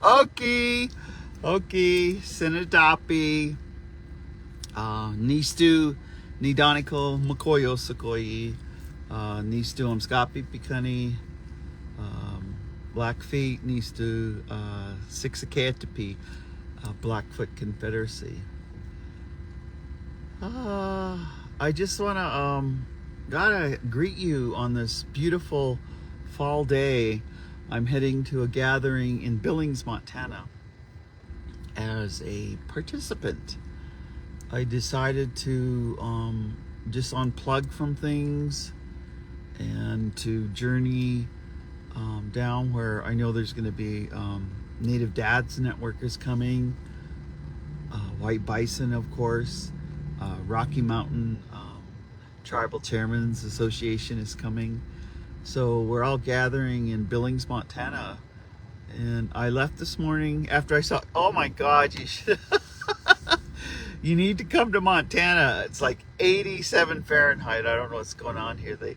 Okay, okay, Sinadapi, Nistu, Nidaniko, Makoyo Sakoi, Nistu Amskapi Pikani, Blackfeet, Nistu, Sixakatapi, Blackfoot Confederacy. I just want to, gotta greet you on this beautiful fall day. I'm heading to a gathering in Billings, Montana as a participant. I decided to just unplug from things and to journey down where I know there's going to be Native Dads Network is coming, White Bison, of course, Rocky Mountain Tribal Chairmen's Association is coming. So we're all gathering in Billings, Montana. And I left this morning after I saw, oh my God, you should, you need to come to Montana. It's like 87 Fahrenheit. I don't know what's going on here. They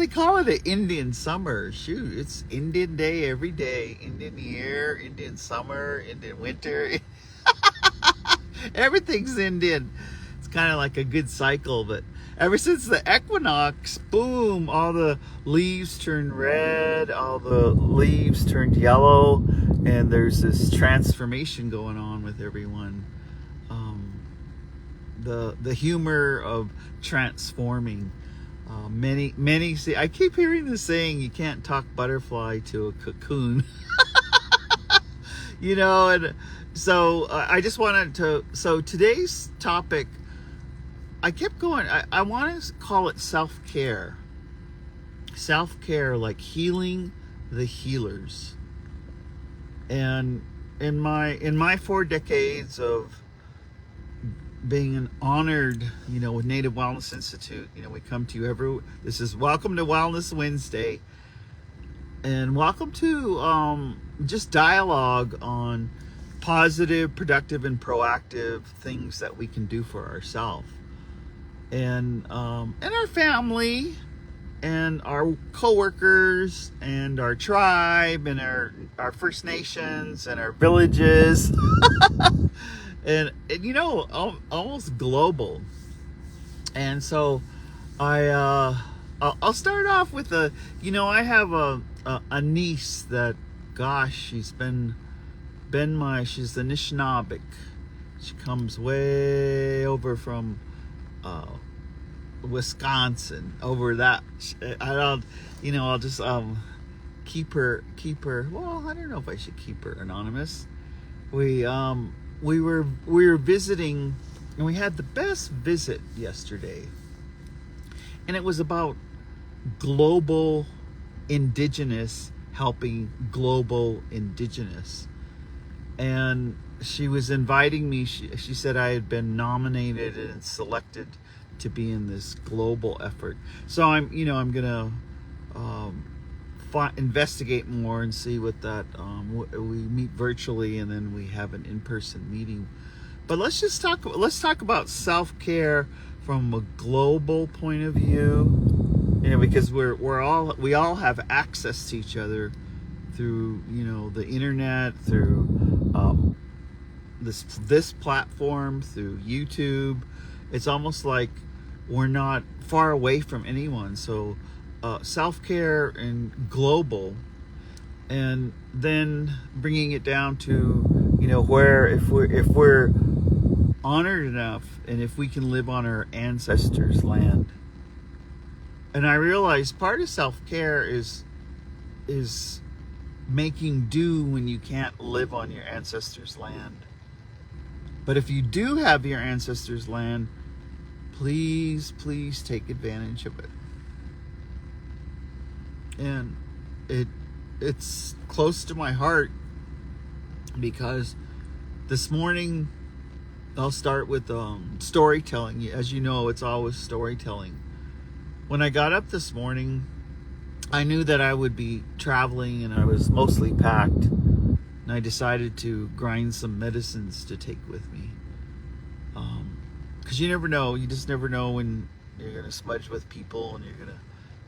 call it an Indian summer. Shoot, it's Indian day every day. Indian year, Indian summer, Indian winter. Everything's Indian. It's kind of like a good cycle, but ever since the equinox, boom, all the leaves turned red, all the leaves turned yellow, and there's this transformation going on with everyone. The humor of transforming. Many say, I keep hearing the saying, you can't talk butterfly to a cocoon. And so I just wanted to, so today's topic, I kept going, I want to call it self-care. Self-care, like healing the healers. And in my 4 decades of being honored, with Native Wellness Institute, we come to you this is welcome to Wellness Wednesday. And welcome to just dialogue on positive, productive, and proactive things that we can do for ourselves. And our family, and our coworkers, and our tribe, and our First Nations, and our villages, and almost global. And so I'll start off with I have a niece that, gosh, she's been she's the Nishnabik. She comes way over from Wisconsin, over that. I'll just keep her, well, I don't know if I should keep her anonymous. We were visiting, and we had the best visit yesterday, and it was about global indigenous helping global indigenous. And she was inviting me. She said I had been nominated and selected to be in this global effort. So I'm gonna investigate more and see what that. We meet virtually, and then we have an in-person meeting. But let's talk about self-care from a global point of view. Because we all have access to each other through the internet, through this platform, through YouTube. It's almost like we're not far away from anyone. So self-care and global, and then bringing it down to where if we're honored enough, and if we can live on our ancestors' land. And I realize part of self-care is making do when you can't live on your ancestors' land. But if you do have your ancestors' land, please take advantage of it. And it's close to my heart, because this morning, I'll start with storytelling. As you know, it's always storytelling. When I got up this morning, I knew that I would be traveling, and I was mostly packed. And I decided to grind some medicines to take with me. Because you never know. You just never know when you're going to smudge with people, and you're going to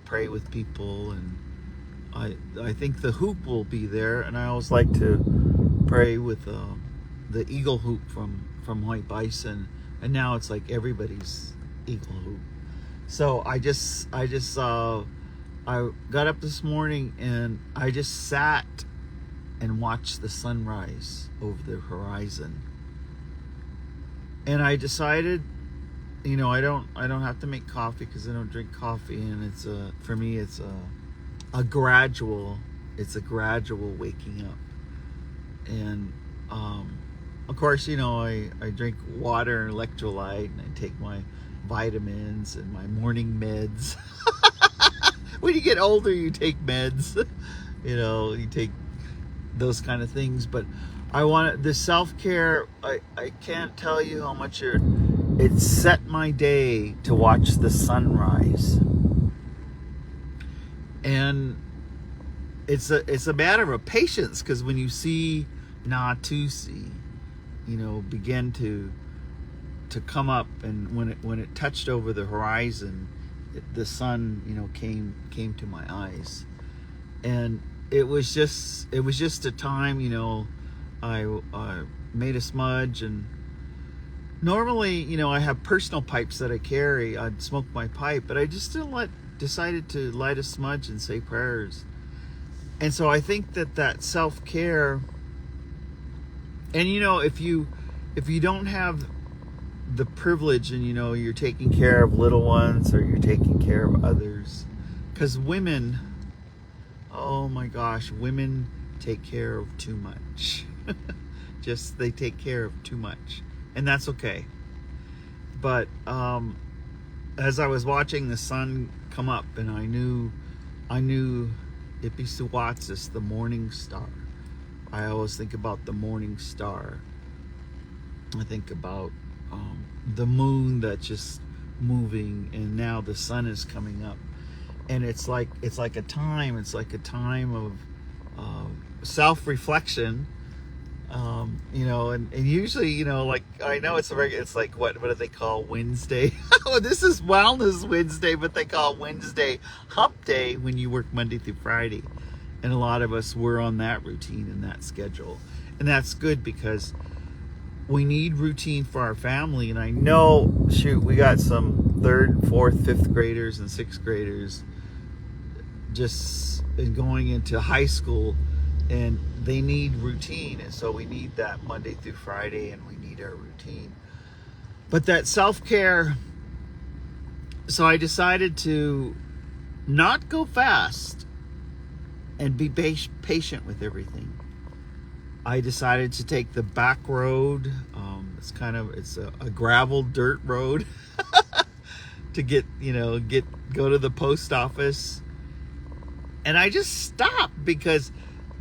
pray with people. And I think the hoop will be there, and I always like to pray with the eagle hoop from White Bison, and now it's like everybody's eagle hoop. So I got up this morning and I just sat and watched the sunrise over the horizon, and I decided, you know, I don't have to make coffee because I don't drink coffee, and it's for me it's a gradual waking up. And of course, you know, I drink water and electrolyte, and I take my vitamins and my morning meds. When you get older, you take meds. You know, you take those kind of things. But I want the self-care. I can't tell you how much it set my day to watch the sunrise. And it's a matter of patience, because when you see Natusi, you know, begin to come up, and when it touched over the horizon, the sun, you know, came to my eyes, and it was just a time, you know. I made a smudge, and normally, you know, I have personal pipes that I carry. I'd smoke my pipe, but I just decided to light a smudge and say prayers. And so I think that self-care, and you know, if you don't have the privilege, and you know, you're taking care of little ones, or you're taking care of others, because women, oh my gosh, women take care of too much. Just, they take care of too much, and that's okay. But as I was watching the sun come up, and I knew Ipisuatsis, the morning star. I always think about the morning star. I think about the moon that's just moving, and now the sun is coming up, and it's like a time of self-reflection. You know, and usually, you know, like, I know it's like what do they call Wednesday? Oh, this is Wellness Wednesday, but they call Wednesday Hump Day when you work Monday through Friday, and a lot of us were on that routine and that schedule, and that's good, because we need routine for our family. And I know, shoot, we got some 3rd, 4th, 5th graders and 6th graders just going into high school, and they need routine, and so we need that Monday through Friday, and we need our routine. But that self-care, so I decided to not go fast and be patient with everything. I decided to take the back road. It's a gravel dirt road to go to the post office. And I just stopped because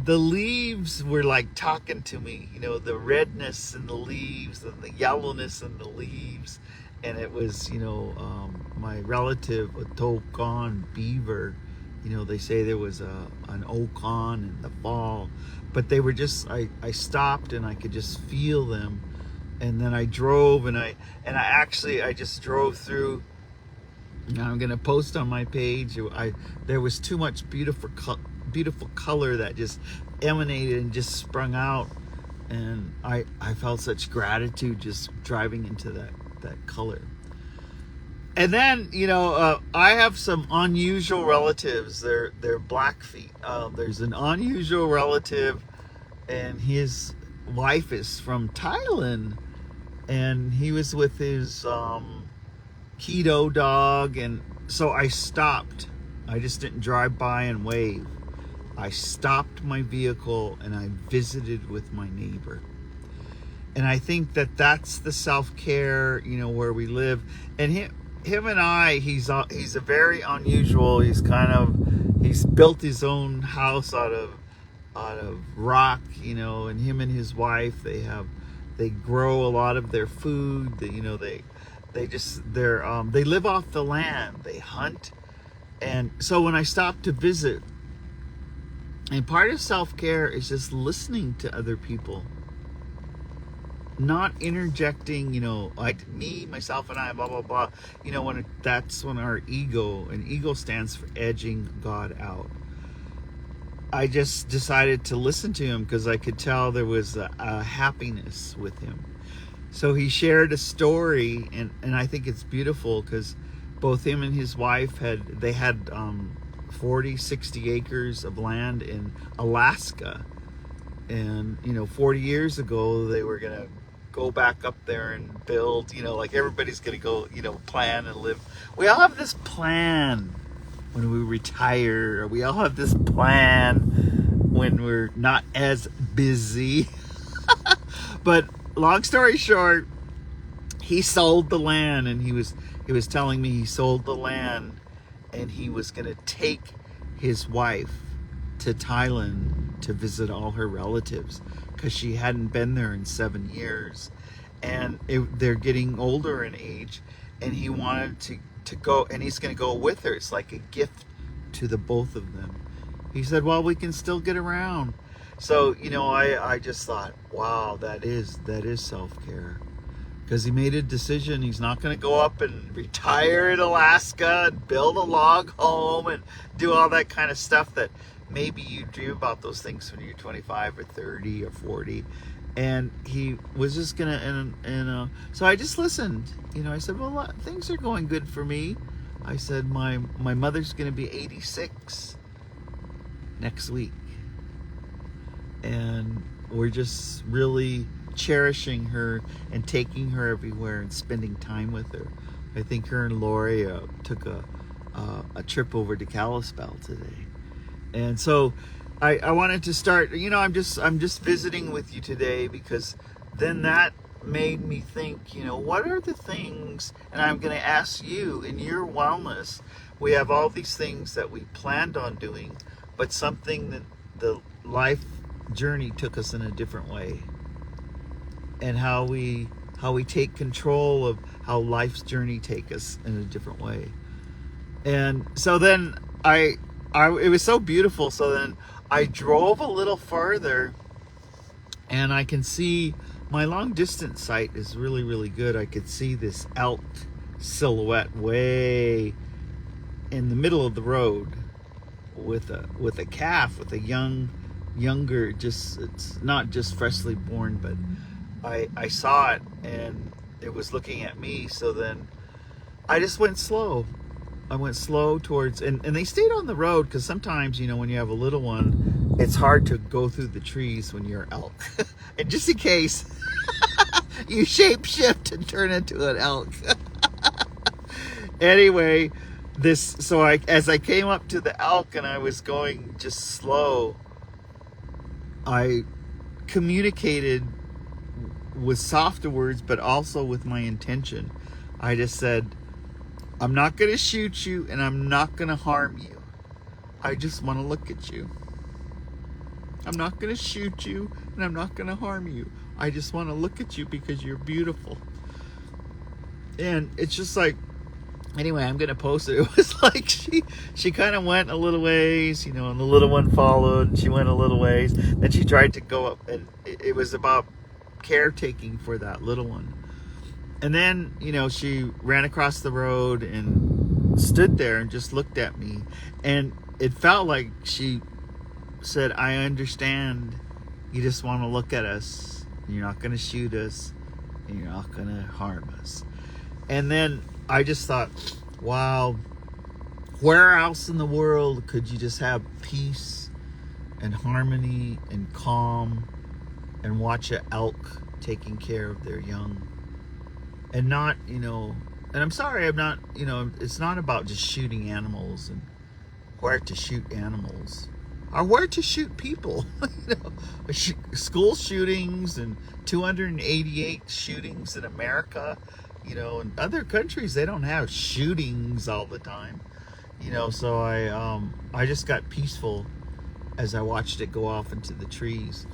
the leaves were like talking to me, you know, the redness in the leaves and the yellowness in the leaves. And it was, you know, my relative, a Tokan beaver, you know, they say there was an Okan in the fall, but they were just, I stopped and I could just feel them. And then I drove, and I just drove through. Now I'm gonna post on my page. There was too much beautiful color that just emanated and just sprung out, and I felt such gratitude just driving into that color. And then, you know, I have some unusual relatives. They're Blackfeet. There's an unusual relative, and his wife is from Thailand, and he was with his keto dog. And so I stopped. I just didn't drive by and wave. I stopped my vehicle and I visited with my neighbor. And I think that's the self-care, you know, where we live. And him and I, he's a very unusual. He's built his own house out of rock, you know. And him and his wife, they grow a lot of their food. They live off the land. They hunt. And so when I stopped to visit, and part of self-care is just listening to other people, not interjecting, you know, like me, myself, and I, blah, blah, blah. You know, that's when our ego stands for edging God out. I just decided to listen to him because I could tell there was a happiness with him. So he shared a story, and I think it's beautiful because both him and his wife had 40, 60 acres of land in Alaska. And, 40 years ago, they were going to go back up there and build, like everybody's going to go, plan and live. We all have this plan when we retire. We all have this plan when we're not as busy. But long story short, he sold the land, and he was telling me he sold the land, and he was going to take his wife to Thailand to visit all her relatives because she hadn't been there in 7 years, and they're getting older in age, and he wanted to go, and he's going to go with her. It's like a gift to the both of them. He said, well, we can still get around. So, I just thought, wow, that is self-care. Because he made a decision. He's not going to go up and retire in Alaska and build a log home and do all that kind of stuff that maybe you dream about those things when you're 25 or 30 or 40. And he was just going to, so I just listened. I said, well, things are going good for me. I said, my mother's going to be 86 next week. And we're just really cherishing her and taking her everywhere and spending time with her. I think her and Lori took a trip over to Kalispell today. And so I wanted to start, I'm just visiting with you today because then that made me think, what are the things, and I'm going to ask you in your wellness, we have all these things that we planned on doing, but something that the life journey took us in a different way, and how we take control of how life's journey take us in a different way. And so then it was so beautiful. So then I drove a little further, and I can see my long distance sight is really, really good. I could see this elk silhouette way in the middle of the road with a calf, with a younger, it's not just freshly born, but I saw it, and it was looking at me. So then I just went slow. I went slow towards, and they stayed on the road because sometimes, when you have a little one, it's hard to go through the trees when you're elk. And just in case you shape shift and turn into an elk. Anyway, as I came up to the elk and I was going just slow, I communicated with softer words, but also with my intention. I just said, I'm not going to shoot you, and I'm not going to harm you. I just want to look at you. I'm not going to shoot you, and I'm not going to harm you. I just want to look at you because you're beautiful. And it's just like, anyway, I'm going to post it. It was like she kind of went a little ways, and the little one followed, and she went a little ways. Then she tried to go up, and it was about caretaking for that little one. And then, she ran across the road and stood there and just looked at me. And it felt like she said, I understand. You just want to look at us. And you're not going to shoot us. And you're not going to harm us. And then I just thought, wow, where else in the world could you just have peace and harmony and calm and watch an elk taking care of their young? And not, and I'm sorry, I'm not, it's not about just shooting animals and where to shoot animals or where to shoot people. School shootings and 288 shootings in America. In other countries, they don't have shootings all the time. So I just got peaceful as I watched it go off into the trees.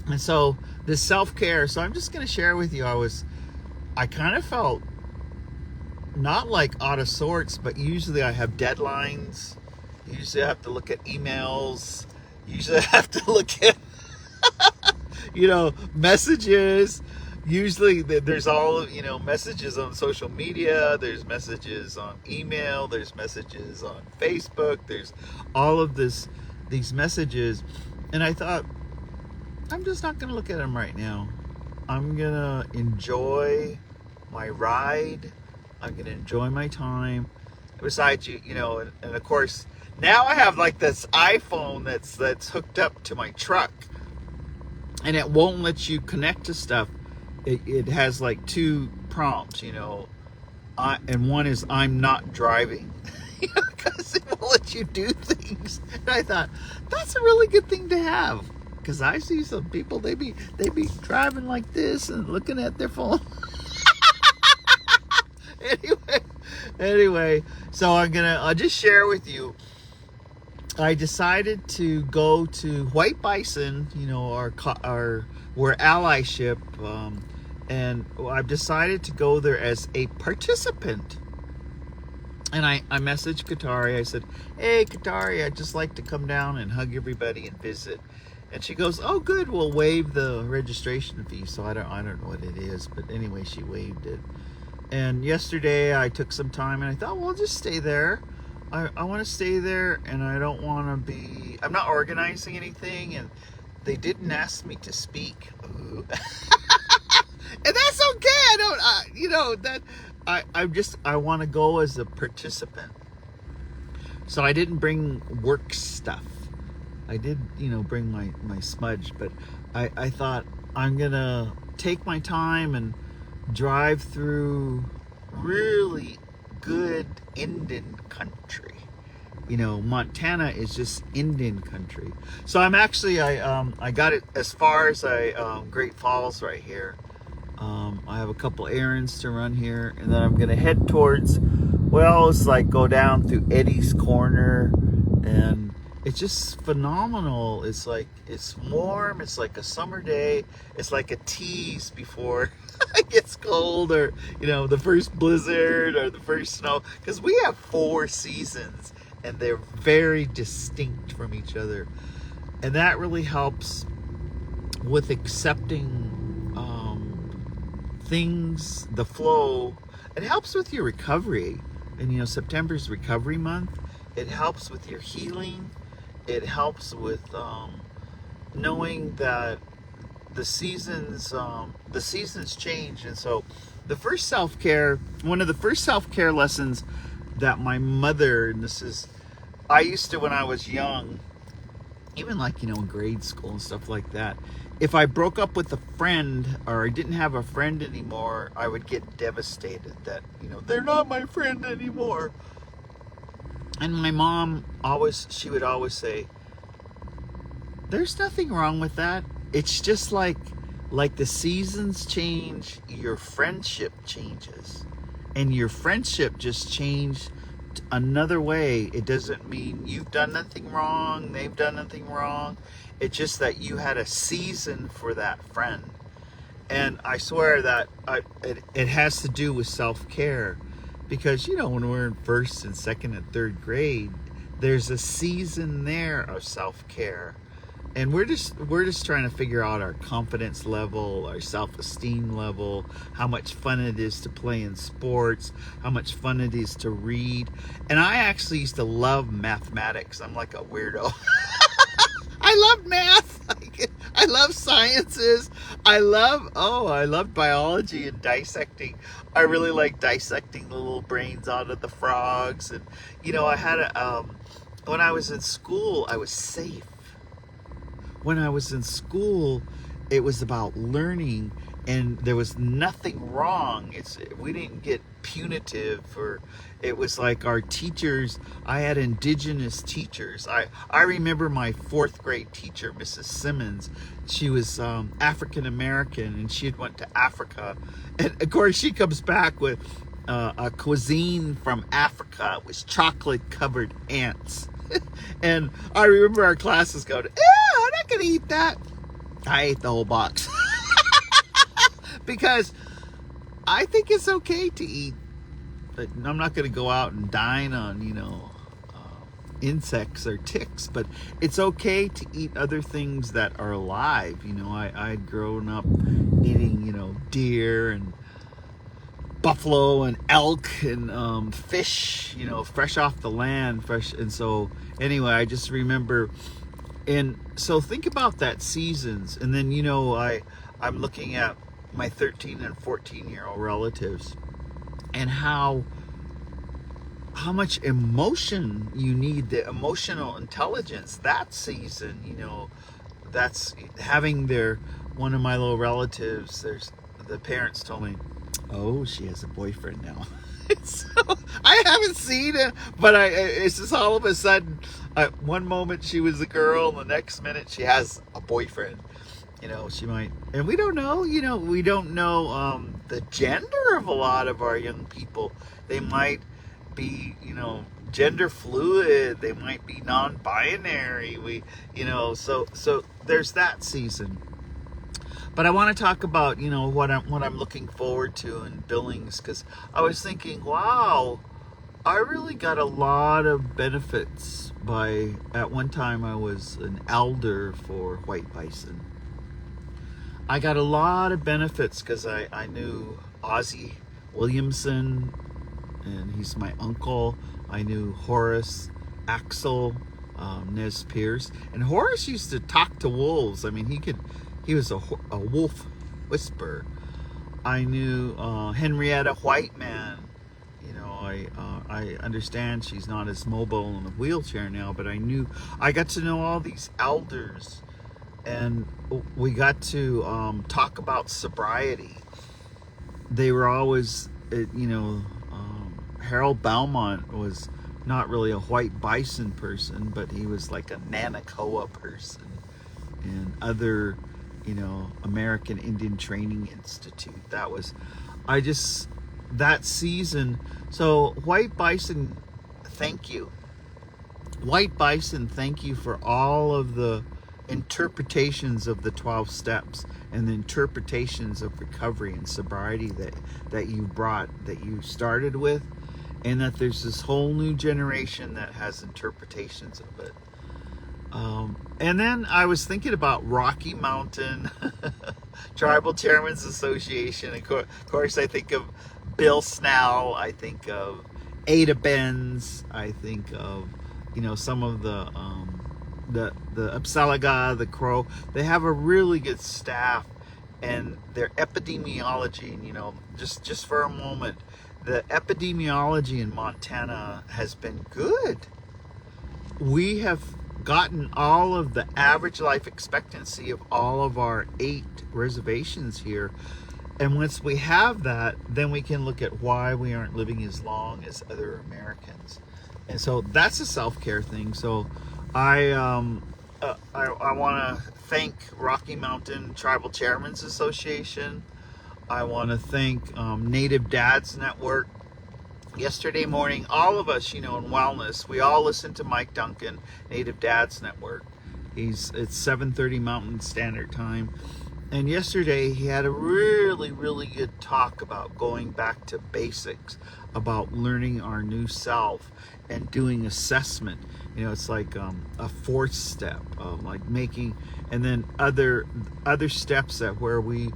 And so this self-care, so I'm just going to share with you, I kind of felt not like out of sorts, but usually I have deadlines. Usually I have to look at emails. Usually I have to look at, messages. Usually there's all, messages on social media. There's messages on email. There's messages on Facebook. There's all of this these messages, and I thought, I'm just not going to look at them right now. I'm going to enjoy my ride. I'm going to enjoy my time. Besides, you know, and of course, now I have like this iPhone that's hooked up to my truck, and it won't let you connect to stuff. It has like 2 prompts, you know, and one is I'm not driving, because it won't let you do things. And I thought that's a really good thing to have, because I see some people, they be driving like this and looking at their phone. Anyway, so I'll just share with you. I decided to go to White Bison, you know, we're allyship, and I've decided to go there as a participant. And I messaged Katari. I said, "Hey, Katari, I'd just like to come down and hug everybody and visit." And she goes, "Oh, good. We'll waive the registration fee." So I don't know what it is, but anyway, she waived it. And yesterday I took some time and I thought, well, I'll just stay there. I want to stay there, and I don't want to be, I'm not organizing anything, and they didn't ask me to speak. And that's okay. I don't, you know, that I want to go as a participant. So I didn't bring work stuff. I did, you know, bring my smudge, but I thought I'm going to take my time and drive through really good Indian country. You know, Montana is just Indian country. So I'm actually, I got it as far as Great Falls right here. I have a couple errands to run here, and then I'm gonna head towards, well, it's like go down through Eddie's Corner, and it's just phenomenal. It's like, it's warm, it's like a summer day, it's like a tease before it gets cold, or, you know, the first blizzard or the first snow, because we have 4 seasons and they're very distinct from each other, and that really helps with accepting things, the flow. It helps with your recovery, and you know, September's recovery month. It helps with your healing. It helps with knowing that the seasons change. And so the first self-care, one of the first self-care lessons that my mother, and this is, I used to, when I was young, even like, you know, in grade school and stuff like that, if I broke up with a friend, or I didn't have a friend anymore, I would get devastated that, you know, they're not my friend anymore. And my mom she would always say, there's nothing wrong with that. It's just like the seasons change, your friendship changes. And your friendship just changed another way. It doesn't mean you've done nothing wrong, they've done nothing wrong. It's just that you had a season for that friend. And I swear that it has to do with self-care. Because, you know, when we're in 1st and 2nd and 3rd grade, there's a season there of self-care. And we're just trying to figure out our confidence level, our self-esteem level, how much fun it is to play in sports, how much fun it is to read. And I actually used to love mathematics. I'm like a weirdo. I love math. I love sciences. I loved biology and dissecting. I really like dissecting the little brains out of the frogs. And, you know, I had when I was in school, I was safe. When I was in school, it was about learning, and there was nothing wrong. We didn't get punitive, or it was like our teachers. I had indigenous teachers. I remember my 4th grade teacher, Mrs. Simmons. She was African American, and she had went to Africa, and of course she comes back with a cuisine from Africa. It was chocolate covered ants. And I remember our classes going, "Ew, I'm not gonna eat that." I ate the whole box. Because I think it's okay to eat, but I'm not gonna go out and dine on, you know, insects or ticks, but it's okay to eat other things that are alive. You know, I'd grown up eating, you know, deer and buffalo and elk and fish, you know, fresh off the land, fresh. And so anyway, I just remember And so think about that seasons. And then, I'm looking at my 13 and 14-year-old relatives and how much emotion you need, the emotional intelligence that season. That's having one of my little relatives, the parents told me, oh, she has a boyfriend now. So, I haven't seen it, but it's just all of a sudden, one moment she was a girl, and the next minute she has a boyfriend. She might, and we don't know, we don't know the gender of a lot of our young people. They might be, gender fluid. They might be non-binary. So there's that season. But I want to talk about, what I'm looking forward to in Billings, because I was thinking, wow, I really got a lot of benefits at one time I was an elder for white bison. I got a lot of benefits because I knew Ozzie Williamson, and he's my uncle. I knew Horace Axel Nez Pierce, and Horace used to talk to wolves. I mean, he was a wolf whisperer. I knew Henrietta Whiteman. I understand she's not as mobile in a wheelchair now, but I got to know all these elders, and we got to talk about sobriety. They were always, Harold Belmont was not really a white bison person, but he was like a Nanakoa person, and other, American Indian Training Institute. That season. So white bison, thank you. White bison, thank you for all of the interpretations of the 12 steps and the interpretations of recovery and sobriety that you started with, and that there's this whole new generation that has interpretations of it. And then I was thinking about Rocky Mountain Tribal Chairman's Association. Of course, I think of Bill Snell. I think of Ada Benz. I think of, some of the Upsalaga, the Crow. They have a really good staff, and their epidemiology, just for a moment, the epidemiology in Montana has been good. We have gotten all of the average life expectancy of all of our 8 reservations here. And once we have that, then we can look at why we aren't living as long as other Americans. And so that's a self-care thing. So I want to thank Rocky Mountain Tribal Chairmen's Association. I want to thank Native Dads Network. Yesterday morning, all of us, in wellness, we all listened to Mike Duncan, Native Dads Network. It's 7:30 Mountain Standard Time. And yesterday he had a really, really good talk about going back to basics, about learning our new self and doing assessment. It's like a 4th step of like making, and then other steps that where we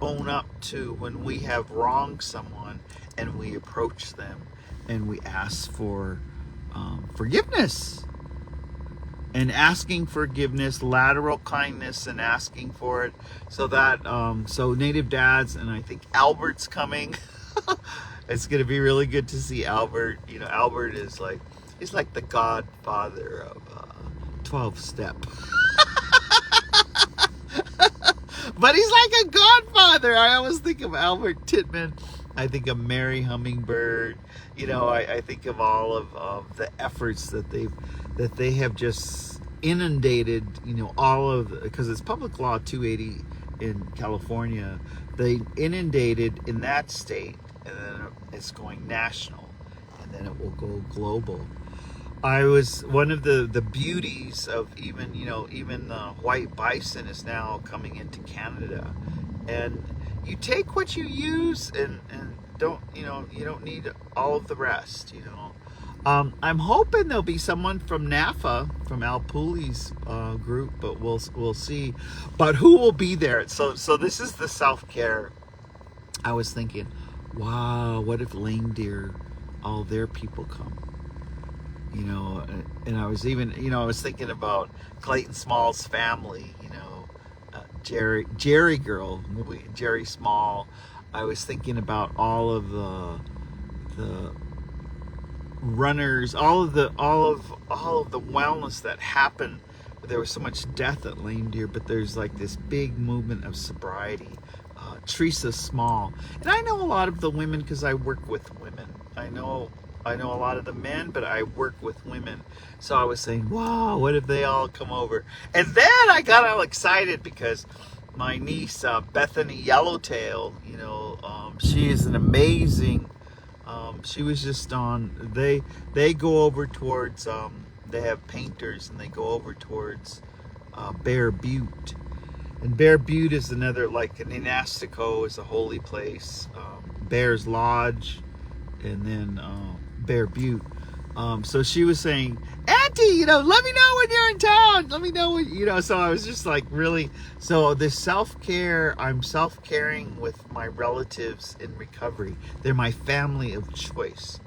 own up to when we have wronged someone, and we approach them and we ask for forgiveness. And asking forgiveness, lateral kindness, and asking for it. So that, so Native Dads, and I think Albert's coming. It's going to be really good to see Albert. Albert is he's like the godfather of 12-step. But he's like a godfather. I always think of Albert Titman. I think of Mary Hummingbird. I think of all of the efforts that they have just inundated, all of, because it's Public Law 280 in California. They inundated in that state, and then it's going national, and then it will go global. One of the beauties of even white bison is now coming into Canada, and you take what you use and don't, you don't need all of the rest, I'm hoping there'll be someone from NAFA, from Al Pooley's group, but we'll see. But who will be there? So this is the self-care. I was thinking, wow, what if Lame Deer, all their people come? you know, and I was even, you know, I was thinking about Clayton Small's family, you know, Jerry Girl movie, Jerry Small. I was thinking about all of the runners, all of the wellness that happened. There was so much death at Lame Deer, but there's like this big movement of sobriety. Teresa Small, and I know a lot of the women because I work with women. I know a lot of the men, but I work with women. So I was saying, wow, what if they all come over? And then I got all excited because my niece, Bethany Yellowtail, you know, she is an amazing, she was just on, they go over towards, they have painters and they go over towards Bear Butte. And Bear Butte is another, like Nenastico is a holy place. Bear's Lodge, and then Bear Butte. So she was saying, Auntie, you know, let me know when you're in town. Let me know when, you know. So I was just like really, so this self-care, I'm self-caring with my relatives in recovery. They're my family of choice.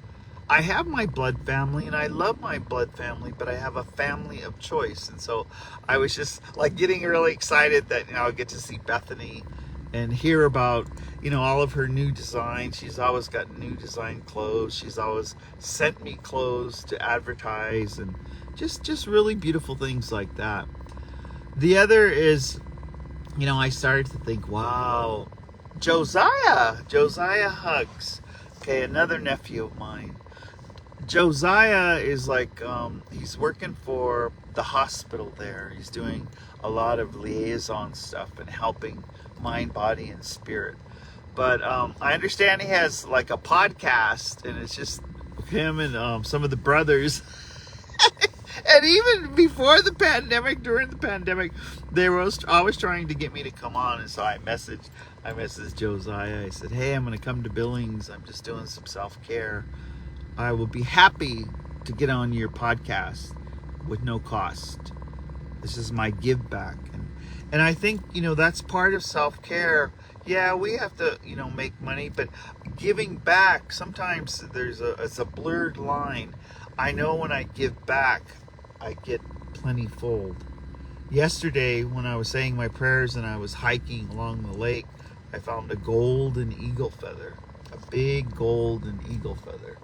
I have my blood family and I love my blood family, but I have a family of choice. And so I was just like getting really excited that, you know, I'll get to see Bethany and hear about, you know, all of her new designs. She's always got new design clothes. She's always sent me clothes to advertise and just really beautiful things like that. The other is, you know, I started to think, wow, Josiah Hugs. Okay, another nephew of mine. Josiah is like, he's working for the hospital there. He's doing a lot of liaison stuff and helping mind, body, and spirit. But I understand he has like a podcast, and it's just him and some of the brothers. And even before the pandemic, during the pandemic, they were always trying to get me to come on. And so I messaged Josiah. I said, hey, I'm going to come to Billings. I'm just doing some self-care. I will be happy to get on your podcast with no cost. This is my give back. And I think, you know, that's part of self-care. Yeah, we have to, you know, make money, but giving back, sometimes it's a blurred line. I know when I give back, I get plentyfold. Yesterday, when I was saying my prayers and I was hiking along the lake, I found a golden eagle feather, a big golden eagle feather.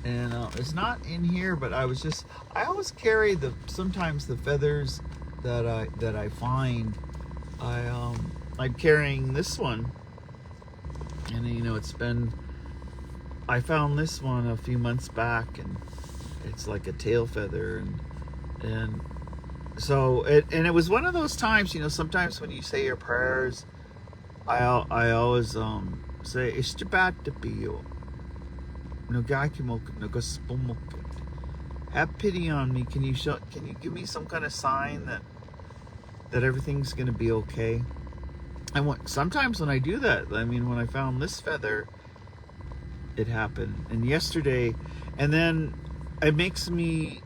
And it's not in here, but I always carry sometimes the feathers that I find. I'm carrying this one, and you know, I found this one a few months back, and it's like a tail feather, and so it was one of those times, you know, sometimes when you say your prayers, I always say Ishtabatapiyo. Have pity on me. Can you give me some kind of sign that everything's gonna be okay? Sometimes when I do that, I mean, when I found this feather, it happened. And yesterday, and then it makes me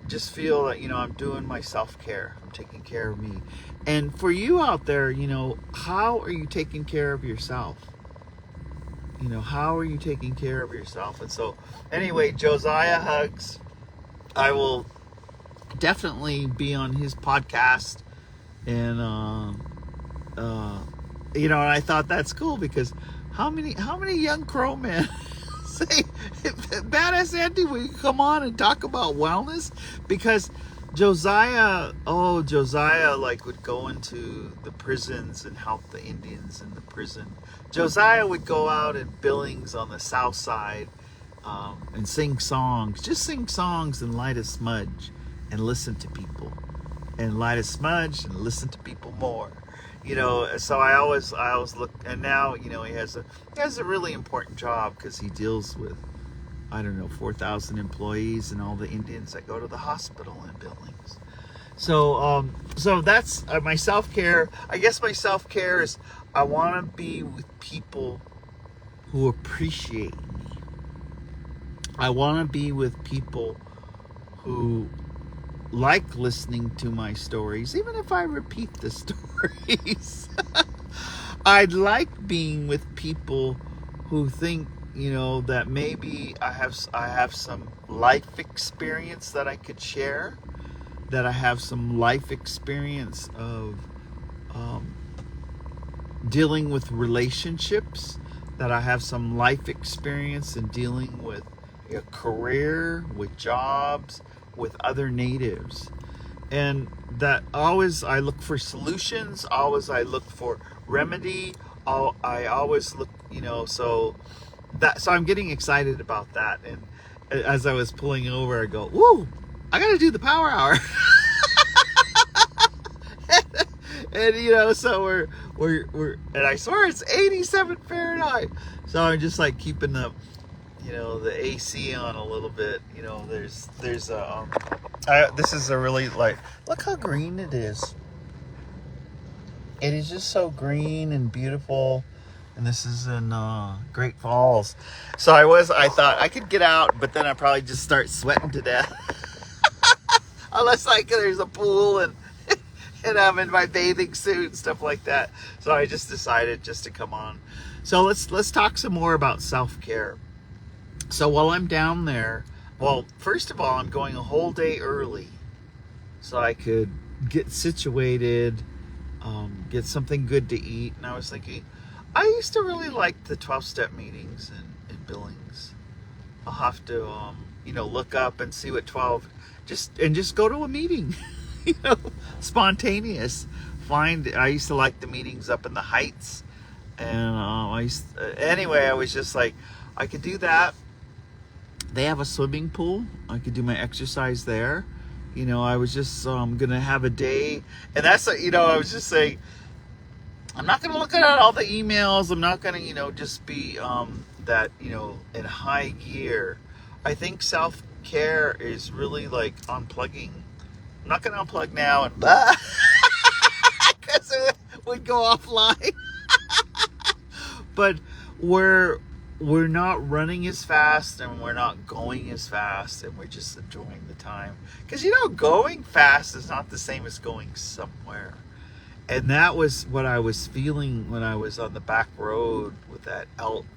just feel that, you know, I'm doing my self-care. I'm taking care of me. And for you out there, you know, how are you taking care of yourself? You know, how are you taking care of yourself? And so, anyway, Josiah Hugs. I will definitely be on his podcast, and you know, and I thought that's cool because how many young crow men say, "Badass Auntie, will you come on and talk about wellness?" Because Josiah like would go into the prisons and help the Indians in the prison. Josiah would go out in Billings on the south side and sing songs. Just sing songs and light a smudge and listen to people. And light a smudge and listen to people more. You know, so I always look, and now, you know, he has a really important job because he deals with, I don't know, 4,000 employees and all the Indians that go to the hospital in Billings. So that's my self-care. I guess my self-care is I want to be with people who appreciate me. I want to be with people who like listening to my stories, even if I repeat the stories. I'd like being with people who think you know, that maybe I have some life experience that I could share, that I have some life experience of dealing with relationships, that I have some life experience in dealing with a career, with jobs, with other natives. And that always I look for solutions, always I look for remedy, I always look, you know, so I'm getting excited about that. And as I was pulling over, I go, woo, I gotta do the power hour. And you know, so we're and I swear it's 87 Fahrenheit. So I'm just like keeping the, you know, the AC on a little bit. You know, there's this is a really, like, look how green it is. It is just so green and beautiful. And this is in Great Falls. So I thought I could get out, but then I'd probably just start sweating to death. Unless like there's a pool and I'm in my bathing suit and stuff like that. So I just decided just to come on. So let's talk some more about self-care. So while I'm down there, well, first of all, I'm going a whole day early so I could get situated, get something good to eat. And I was thinking, I used to really like the 12-step meetings in Billings. I'll have to, you know, look up and see what 12, just go to a meeting. You know, spontaneous. I used to like the meetings up in the Heights, and anyway, I was just like, I could do that. They have a swimming pool. I could do my exercise there. You know, I was just gonna have a day, and that's, you know, I was just saying, I'm not gonna look at all the emails. I'm not gonna, you know, just be that, you know, in high gear. I think self-care is really like unplugging. I'm not going to unplug now and because it would go offline. But we're not running as fast, and we're not going as fast, and we're just enjoying the time. Because, you know, going fast is not the same as going somewhere. And that was what I was feeling when I was on the back road with that elk,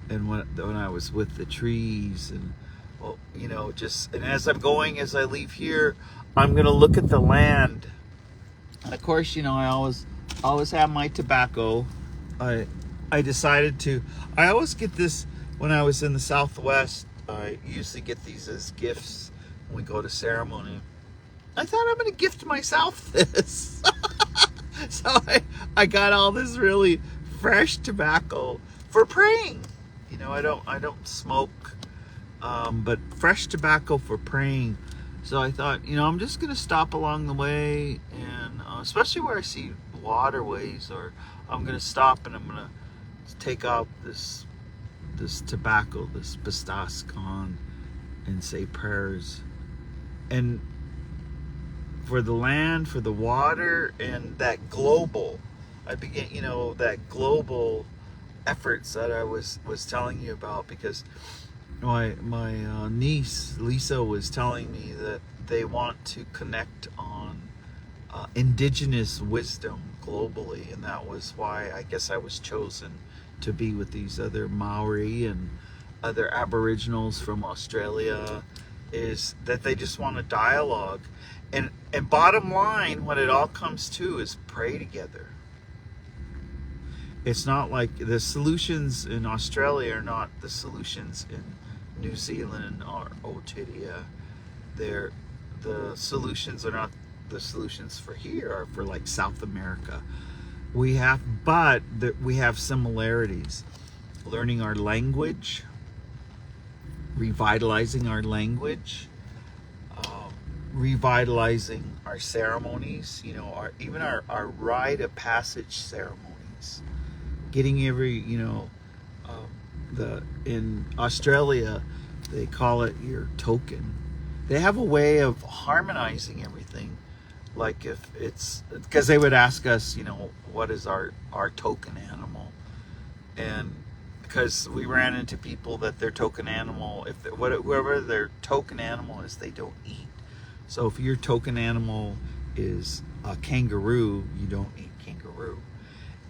and when I was with the trees, and, well, you know, just, and as I'm going, as I leave here, I'm gonna look at the land. And of course, you know, I always have my tobacco. I decided to, I always get this when I was in the Southwest. I usually get these as gifts when we go to ceremony. I thought, I'm gonna gift myself this. So I got all this really fresh tobacco for praying. You know, I don't smoke, but fresh tobacco for praying. So I thought, you know, I'm just going to stop along the way, and especially where I see waterways, or I'm going to stop and I'm going to take out this tobacco, this Pistas Khan, and say prayers. And for the land, for the water, and that global, I began, you know, that global efforts that I was telling you about, because my niece Lisa was telling me that they want to connect on indigenous wisdom globally, and that was why I guess I was chosen to be with these other Maori and other Aboriginals from Australia, is that they just want a dialogue. And bottom line, what it all comes to is pray together. It's not like the solutions in Australia are not the solutions in New Zealand or Aotearoa. The solutions are not the solutions for here, or for like South America. We have similarities. Learning our language, revitalizing our language, revitalizing our ceremonies, you know, even our rite of passage ceremonies. Getting every, you know, in Australia, they call it your token. They have a way of harmonizing everything. Like if it's, because they would ask us, you know, what is our token animal? And because we ran into people that their token animal, whoever their token animal is, they don't eat. So if your token animal is a kangaroo, you don't eat kangaroo.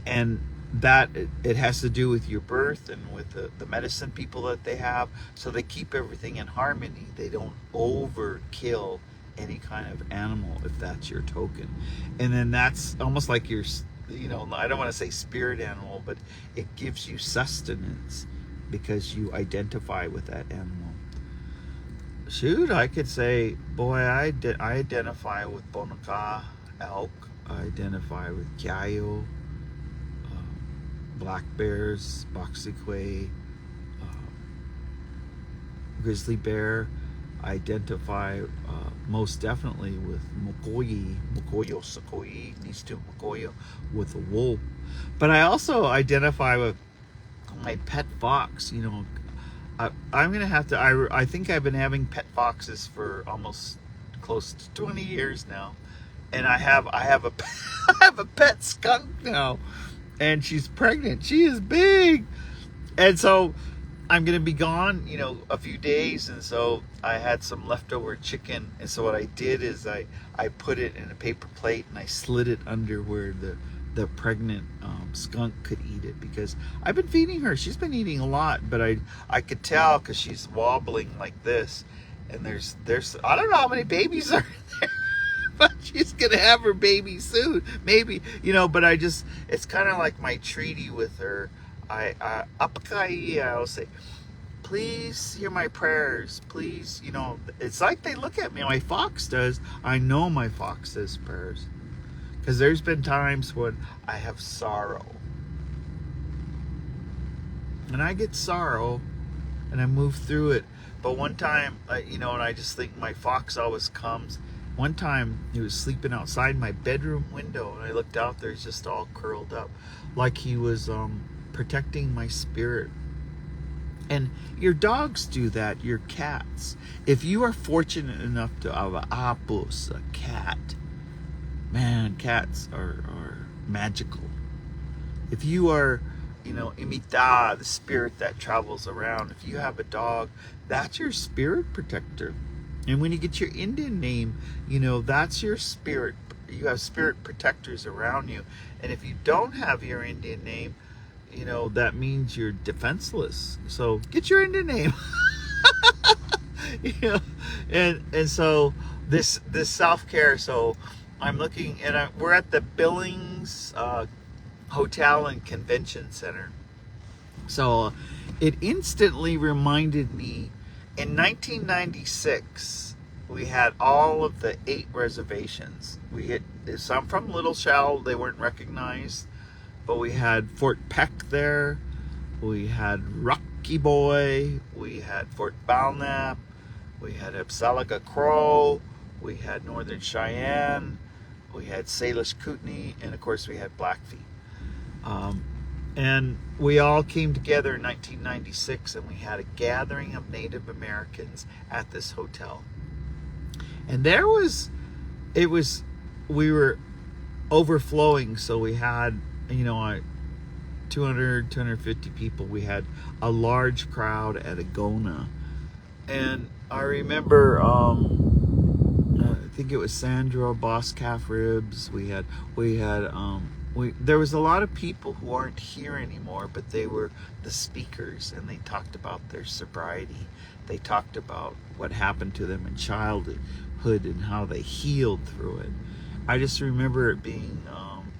And that it has to do with your birth and with the medicine people that they have, so they keep everything in harmony. They don't overkill any kind of animal if that's your token. And then that's almost like your, I don't want to say spirit animal, but it gives you sustenance because you identify with that animal. Shoot, I could say, boy, I identify with Bonaka elk. I identify with Kyayo, black bears, boxicway, grizzly bear. I identify most definitely with Mokoyo Sakoi, these two Mokoyo, with a wolf. But I also identify with my pet fox. I'm gonna have to. I think I've been having pet foxes for almost close to 20 years now, and I have a I have a pet skunk now, and she's pregnant. She is big, and so I'm gonna be gone, a few days, and so I had some leftover chicken, and so what I did is I put it in a paper plate and I slid it under where the pregnant skunk could eat it, because I've been feeding her. She's been eating a lot, but I could tell because she's wobbling like this, and there's I don't know how many babies are there, but she's gonna have her baby soon, maybe, but it's kind of like my treaty with her. I'll say, please hear my prayers, please. It's like they look at me. My fox does. I know my fox says prayers, because there's been times when I have sorrow, and I get sorrow and I move through it. But one time, and I just think my fox always comes. One time he was sleeping outside my bedroom window, and I looked out there, he's just all curled up, like he was protecting my spirit. And your dogs do that, your cats. If you are fortunate enough to have a apus, a cat, man, cats are magical. If you are, imita, the spirit that travels around, if you have a dog, that's your spirit protector. And when you get your Indian name, that's your spirit. You have spirit protectors around you. And if you don't have your Indian name, that means you're defenseless. So get your Indian name. And so this self-care. So I'm looking, and we're at the Billings Hotel and Convention Center. So it instantly reminded me, in 1996, we had all of the 8 reservations. We had some from Little Shell, they weren't recognized. But we had Fort Peck there, we had Rocky Boy, we had Fort Belknap, we had Abselica Crow, we had Northern Cheyenne, we had Salish Kootenai, and of course we had Blackfeet. And we all came together in 1996, and we had a gathering of Native Americans at this hotel. And we were overflowing, so we had 250 people. We had a large crowd at Agona, and I remember I think it was Sandra, Boss Calf Ribs. There was a lot of people who aren't here anymore, but they were the speakers, and they talked about their sobriety. They talked about what happened to them in childhood and how they healed through it. I just remember it being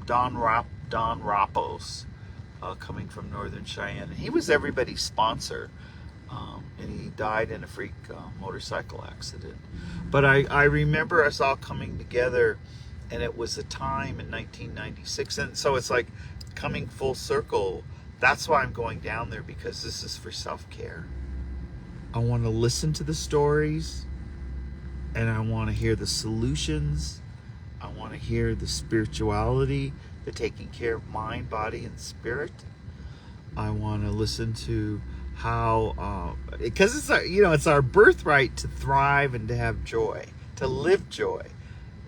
Don Rapos, coming from Northern Cheyenne. And he was everybody's sponsor, and he died in a freak motorcycle accident. But I remember us all coming together, and it was a time in 1996. And so it's like coming full circle. That's why I'm going down there, because this is for self-care. I want to listen to the stories, and I want to hear the solutions. I want to hear the spirituality, the taking care of mind, body, and spirit. I want to listen to how, because it's our birthright to thrive and to have joy, to live joy.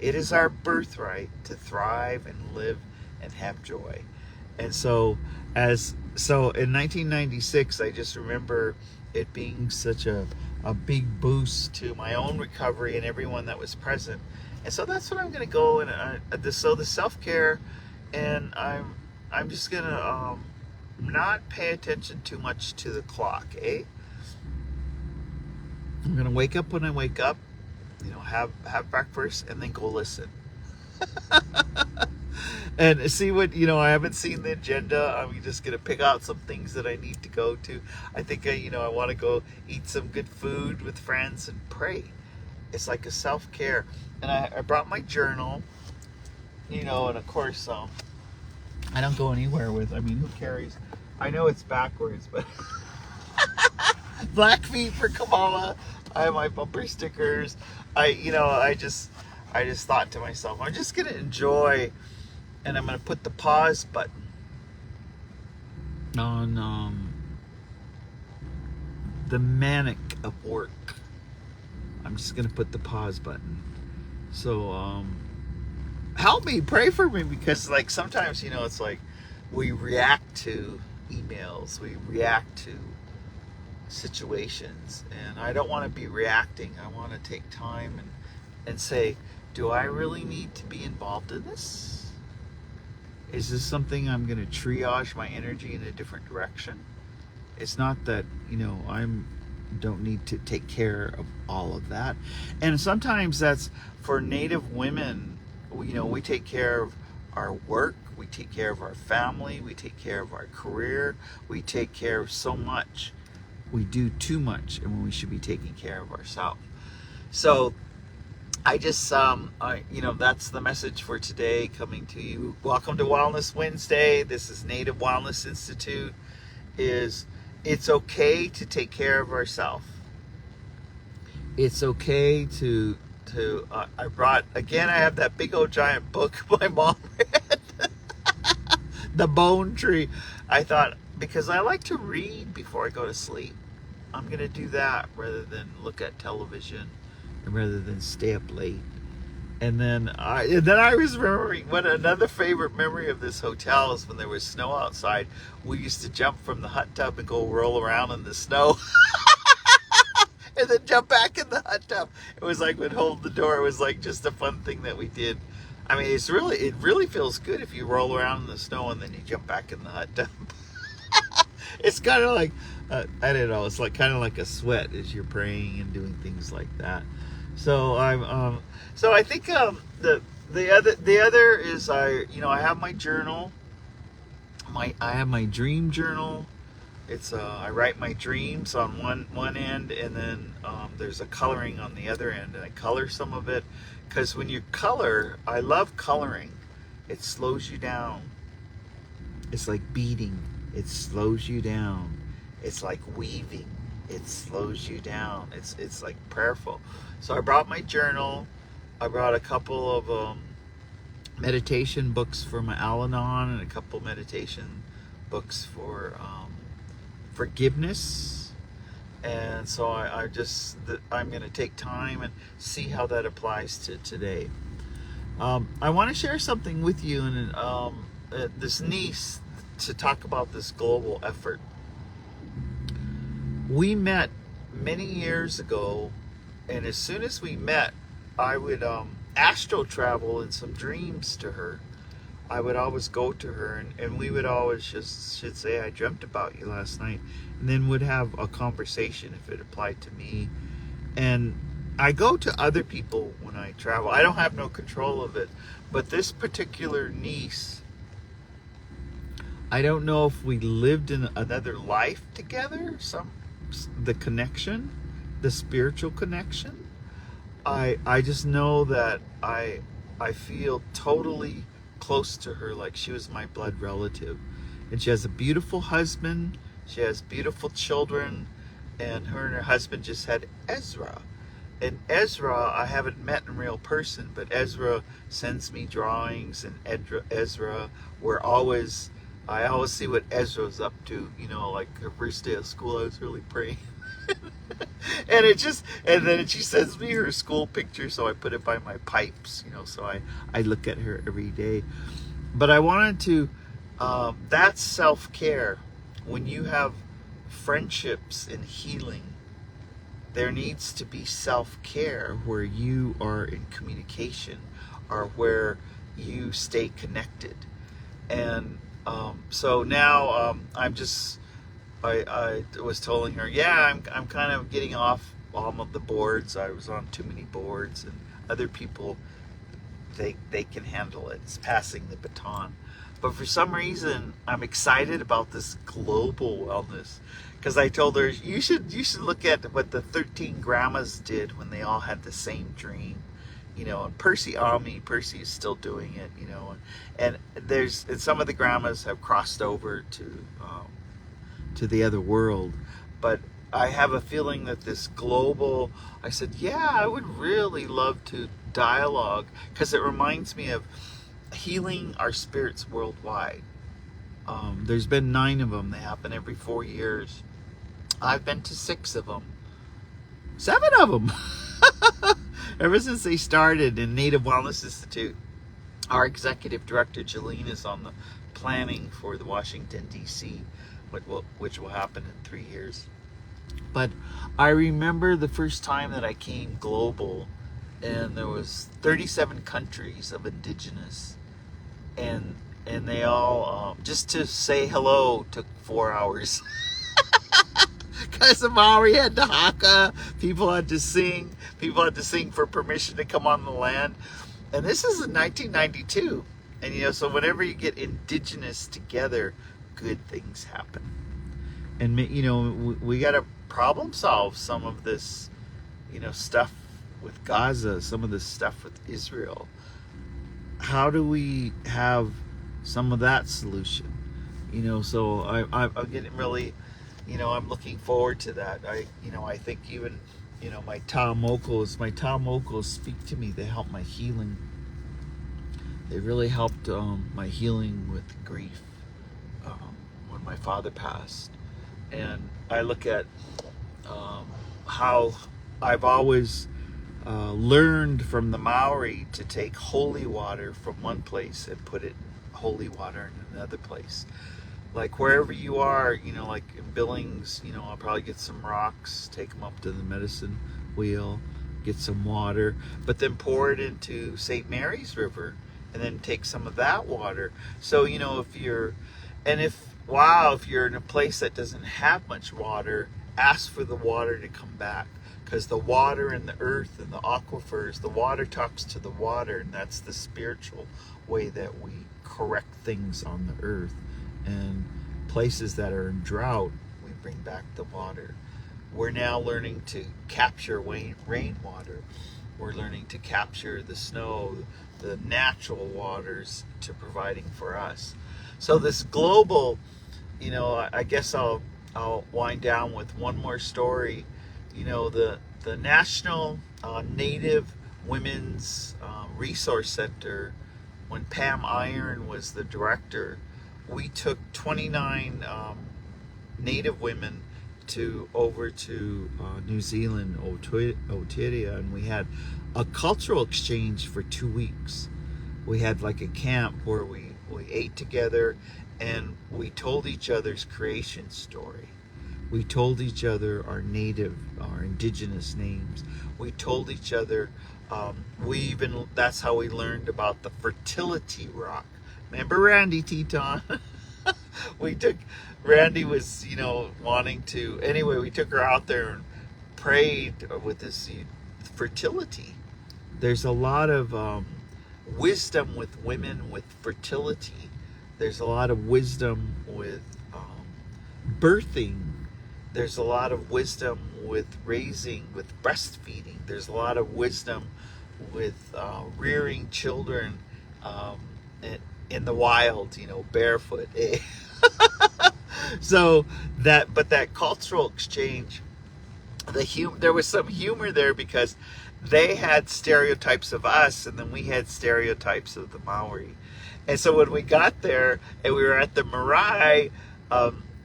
It is our birthright to thrive and live and have joy. And so in 1996, I just remember it being such a big boost to my own recovery and everyone that was present. And so that's what I'm going to go, and so the self-care, and I'm just gonna not pay attention too much to the clock, eh? I'm gonna wake up when I wake up, have breakfast, and then go listen. And see what, I haven't seen the agenda. I'm just going to pick out some things that I need to go to. I think, I want to go eat some good food with friends and pray. It's like a self-care. And I brought my journal, and of course, I don't go anywhere with, who carries? I know it's backwards, but Black feet for Kamala. I have my bumper stickers. I just thought to myself, I'm just going to enjoy. And I'm going to put the pause button on the manic of work. I'm just going to put the pause button. So help me, pray for me, because like sometimes, it's like we react to emails, we react to situations, and I don't want to be reacting. I want to take time and say, do I really need to be involved in this? Is this something I'm going to triage my energy in a different direction? It's not that, I don't need to take care of all of that. And sometimes that's for Native women. We take care of our work, we take care of our family, we take care of our career, we take care of so much. We do too much, and when we should be taking care of ourselves. So I just, that's the message for today coming to you. Welcome to Wellness Wednesday. This is Native Wellness Institute. It's okay to take care of ourselves. It's okay to I brought, again, I have that big old giant book my mom read. The Bone Tree. I thought, because I like to read before I go to sleep, I'm going to do that rather than look at television. And rather than stay up late. And then I was remembering what another favorite memory of this hotel is when there was snow outside. We used to jump from the hot tub and go roll around in the snow. And then jump back in the hot tub. It was like we'd hold the door. It was like just a fun thing that we did. It really feels good if you roll around in the snow and then you jump back in the hot tub. It's kind of like, I don't know, it's like kind of like a sweat as you're praying and doing things like that. So I think the other is I have my journal. I have my dream journal. It's I write my dreams on one end, and then there's a coloring on the other end, and I color some of it, because when you color, I love coloring. It slows you down. It's like beading. It slows you down. It's like weaving. It slows you down. It's like prayerful. So I brought my journal. I brought a couple of meditation books for my Al-Anon, and a couple meditation books for forgiveness. And so I'm going to take time and see how that applies to today. I want to share something with you, and this niece, to talk about this global effort. We met many years ago, and as soon as we met, I would astro travel in some dreams to her. I would always go to her, and we would always should say, I dreamt about you last night, and then would have a conversation if it applied to me. And I go to other people when I travel. I don't have no control of it, but this particular niece, I don't know if we lived in another life together, the connection, the spiritual connection. I just know that I feel totally close to her, like she was my blood relative. And she has a beautiful husband, she has beautiful children, and her husband just had Ezra. And Ezra, I haven't met in real person, but Ezra sends me drawings, and Ezra, I always see what Ezra's up to, like her first day of school, I was really praying. and then she sends me her school picture, so I put it by my pipes, so I look at her every day. But I wanted to, that's self-care. When you have friendships and healing, there needs to be self-care where you are in communication, or where you stay connected. And So now I was telling her, yeah, I'm kind of getting off all of the boards. I was on too many boards, and other people, they can handle it. It's passing the baton. But for some reason, I'm excited about this global wellness, because I told her you should look at what the 13 grandmas did when they all had the same dream. And Percy is still doing it, and some of the grandmas have crossed over to the other world. But I have a feeling that this global, I said, yeah, I would really love to dialogue, because it reminds me of healing our spirits worldwide. There's been 9 of them. They happen every 4 years. I've been to 6 of them. 7 of them. Ever since they started in Native Wellness Institute. Our executive director, Jolene, is on the planning for the Washington, D.C., which will happen in 3 years. But I remember the first time that I came global, and there was 37 countries of indigenous, and they all, just to say hello took 4 hours. Because the Maori had to haka, people had to sing for permission to come on the land. And this is in 1992. And so whenever you get indigenous together, good things happen. And we got to problem solve some of this, stuff with Gaza, some of this stuff with Israel. How do we have some of that solution? So I'm getting really, I'm looking forward to that. I think even, my Ta'amokos speak to me. They help my healing. They really helped my healing with grief when my father passed. And I look at how I've always learned from the Maori to take holy water from one place and put it holy water in another place. Like wherever you are, like in Billings, I'll probably get some rocks, take them up to the medicine wheel, get some water, but then pour it into St. Mary's River, and then take some of that water. So, if you're in a place that doesn't have much water, ask for the water to come back. Because the water and the earth and the aquifers, the water talks to the water, and that's the spiritual way that we correct things on the earth. And places that are in drought, we bring back the water. We're now learning to capture rainwater. We're learning to capture the snow, the natural waters, to providing for us. So this global, I guess I'll wind down with one more story. The National Native Women's Resource Center, when Pam Iron was the director, we took 29 Native women over to New Zealand, Oteria, and we had a cultural exchange for 2 weeks. We had like a camp where we ate together, and we told each other's creation story. We told each other our indigenous names. We told each other, that's how we learned about the fertility rock. Remember Randy Teton? Randy was, wanting to, anyway, we took her out there and prayed with this fertility. There's a lot of wisdom with women with fertility. There's a lot of wisdom with birthing. There's a lot of wisdom with raising, with breastfeeding. There's a lot of wisdom with rearing children in the wild, barefoot. So that cultural exchange, there was some humor there, because they had stereotypes of us, and then we had stereotypes of the Maori. And so when we got there and we were at the marae,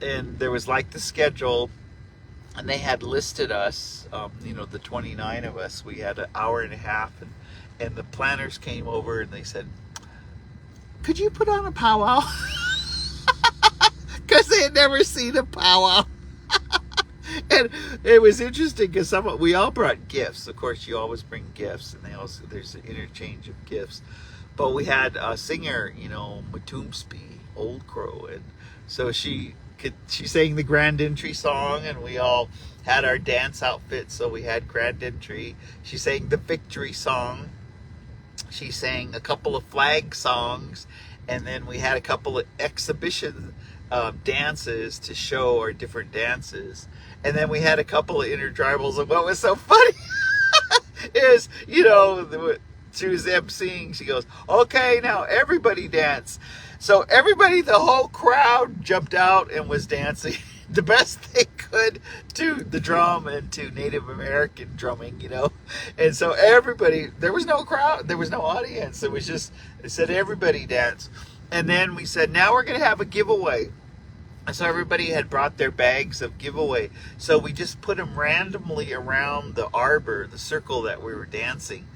and there was like the schedule, and they had listed us, the 29 of us, we had an hour and a half, and the planners came over and they said, could you put on a powwow? Because they had never seen a powwow. And it was interesting because we all brought gifts. Of course, you always bring gifts, and there's an interchange of gifts. But we had a singer, Matumspi, Old Crow, and so she sang the Grand Entry song, and we all had our dance outfits, so we had Grand Entry. She sang the Victory song. She sang a couple of flag songs, and then we had a couple of exhibition dances to show our different dances. And then we had a couple of intertribals. And what was so funny is, she was emceeing. She goes, "Okay, now everybody dance." So everybody, the whole crowd jumped out and was dancing the best they could to the drum and to Native American drumming, And so everybody, there was no crowd, there was no audience. It was just, it said everybody dance. And then we said, now we're going to have a giveaway. And so everybody had brought their bags of giveaway. So we just put them randomly around the arbor, the circle that we were dancing.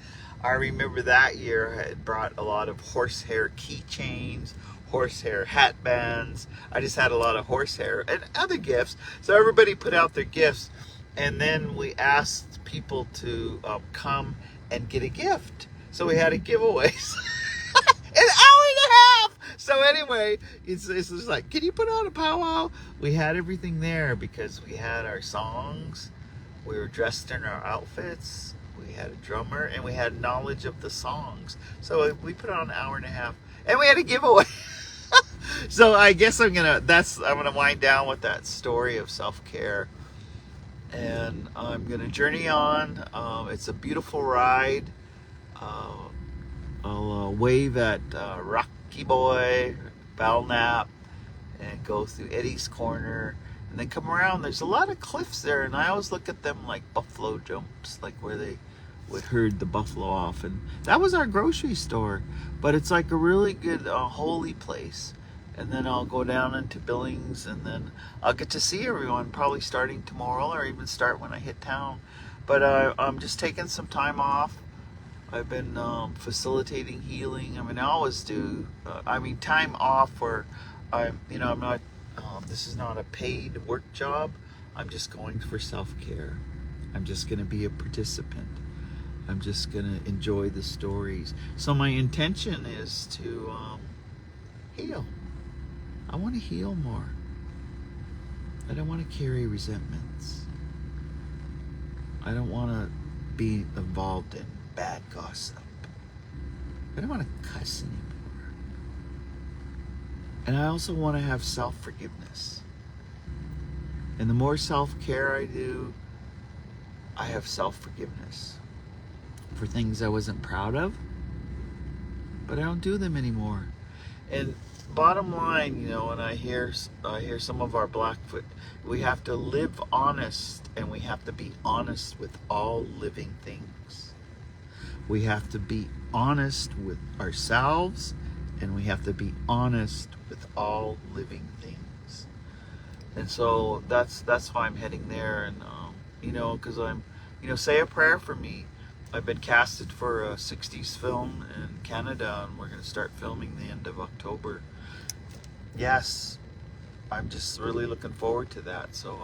I remember that year I had brought a lot of horsehair keychains, horsehair hat bands. I just had a lot of horsehair and other gifts. So everybody put out their gifts, and then we asked people to come and get a gift. So we had a giveaway. An hour and a half. So anyway, it's just like, can you put on a powwow? We had everything there because we had our songs. We were dressed in our outfits. We had a drummer, and we had knowledge of the songs. So we put on an hour and a half, and we had a giveaway. So I guess I'm gonna wind down with that story of self-care, and I'm gonna journey on. It's a beautiful ride. I'll wave at Rocky Boy, Belknap, and go through Eddie's Corner, and then come around. There's a lot of cliffs there, and I always look at them like buffalo jumps, like where they would herd the buffalo off. And that was our grocery store, but it's like a really good holy place. And then I'll go down into Billings, and then I'll get to see everyone probably starting tomorrow, or even start when I hit town. But I'm just taking some time off. I've been facilitating healing. I always do. Time off where I'm not. This is not a paid work job. I'm just going for self-care. I'm just going to be a participant. I'm just going to enjoy the stories. So my intention is to heal. I want to heal more. I don't want to carry resentments. I don't want to be involved in bad gossip. I don't want to cuss anymore. And I also want to have self-forgiveness. And the more self-care I do, I have self-forgiveness for things I wasn't proud of, but I don't do them anymore. And bottom line, when I hear some of our Blackfoot, we have to live honest, and we have to be honest with all living things. We have to be honest with ourselves, and we have to be honest with all living things. And so that's why I'm heading there. And because I'm, say a prayer for me. I've been casted for a 60s film in Canada, and we're going to start filming the end of October. Yes, I'm just really looking forward to that. So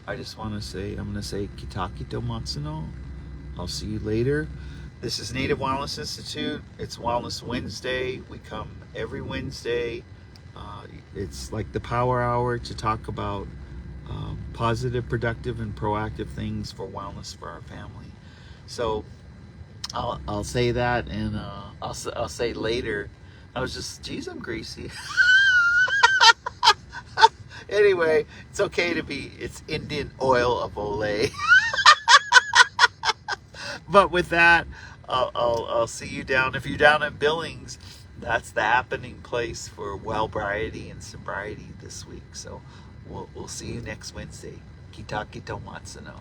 I just want to say, I'm going to say Kitakito Matsuno. I'll see you later. This is Native Wellness Institute. It's Wellness Wednesday. We come every Wednesday. It's like the power hour to talk about positive, productive, and proactive things for wellness for our family. So I'll say that, and I'll say later. I was just, geez, I'm greasy. Anyway, it's okay to be. It's Indian oil of Olay. But with that, I'll see you down. If you're down in Billings, that's the happening place for Wellbriety and Sobriety this week. So we'll see you next Wednesday. Kitakito Matsuno.